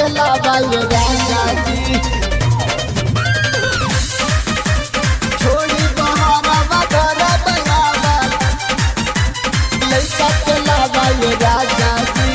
खेलावा ये राजा जी छोड़ी बहरवा घर बयावा लइका खेलावा ये राजा जी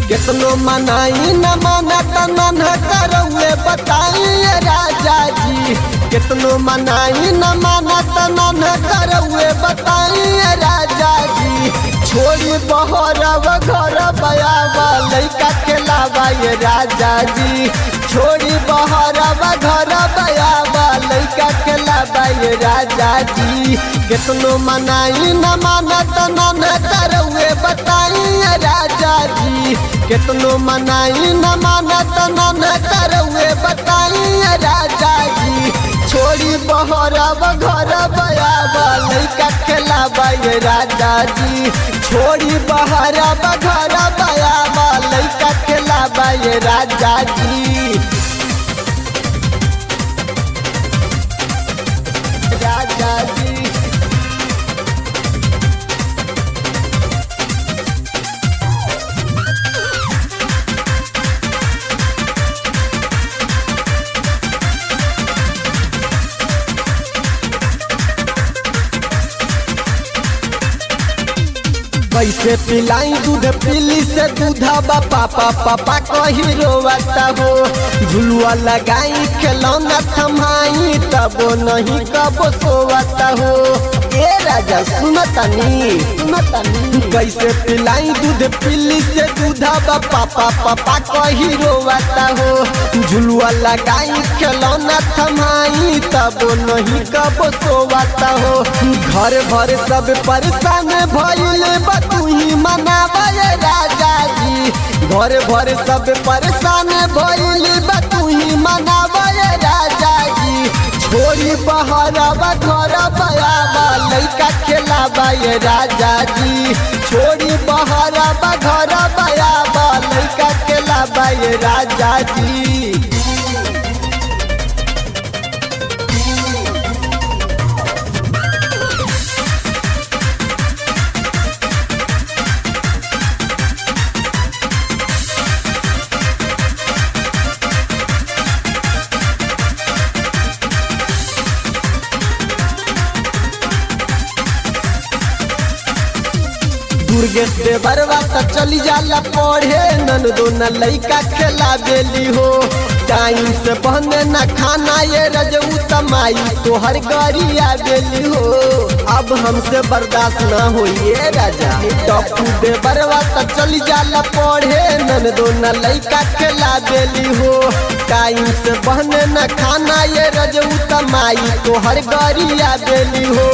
कितनो मनाई न मानत मन करौए बताइए राजा जी कितनो मनाई न मानत मन करौए बताइए राजा जी छोड़ी बहरव घर बयावा लइका खेलावा ये राजा जी छोड़ी बहरव घर बयावा लइका खेलावा ये राजा जी कितनो मनाई न मानत मन करौए बताइए राजा जी कितनो मनाई न मानत मन करौए बताइए राजा जी छोड़ी बहरव घर बयावा लइका खेलावा ये राजा जी छोड़ी बहरव घर बयावा लइका खेलावा ये राजा जी राजा जी कैसे पिलाई दूध पीली से दूधवा पापा पापा कही रोवता हो झुलुआ लगाई खिलौना थमाई तब नहीं कब सोवता हो ए राजा सुनतनी कैसे पिलाई दूध पीली से दूधवा पापा पापा कही रोवता हो झुलुआ लगाई खिलौना थमाई तब नहीं कब सोवता हो घर भर सब परेशान भइल तू ही मनावा ये राजा जी घर भर सब परेशान भइल तू ही मनावा ये राजा जी छोड़ी बहरवा घर बयावा लइका खेलावा ये राजा जी छोड़ी बहरवा घर बयावा लइका खेलावा ये राजा जी दुर्गेश देवरवा त चली जाला पढ़े ननदो न लइका खेला बेली हो टाइम से बहने न खाना ये रजऊ तमाई तोहर गरिया बेली हो अब हमसे बर्दाश्त न हो ये राजा टप्पू देवरवा त चली जाला पढ़े ननदो न लइका खेला बेली हो टाइम से बहने न खाना ये रजऊ तमाई तोहर गरिया बेली हो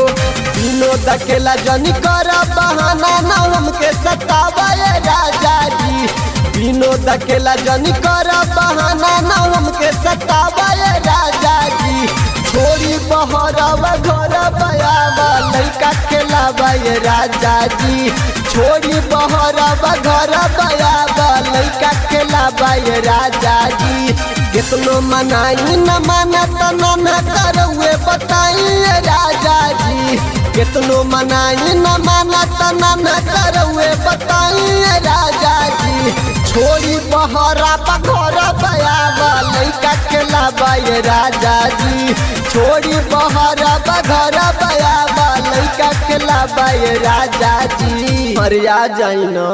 विनोद अकेला जनी कर बहाना न हमके सतावा ये राजा जी विनोद अकेला जनी कर बहाना न हमके सतावा ये राजा जी छोड़ी बहरवा घर बयावा लइका खेलावा ये राजा जी छोड़ी बहरवा घर बयावा लइका खेलावा ये राजा जी कितनो मनाई न मानत न करौए बताइए राजा जी कितनो मनाई न मानत न करौए बताइए राजा जी छोड़ी बहरवा घर बयावा लइका खेलावा ये राजा जी छोड़ी बहरवा घर बयावा लइका खेलावा ये राजा जी अरे आ जाई ना।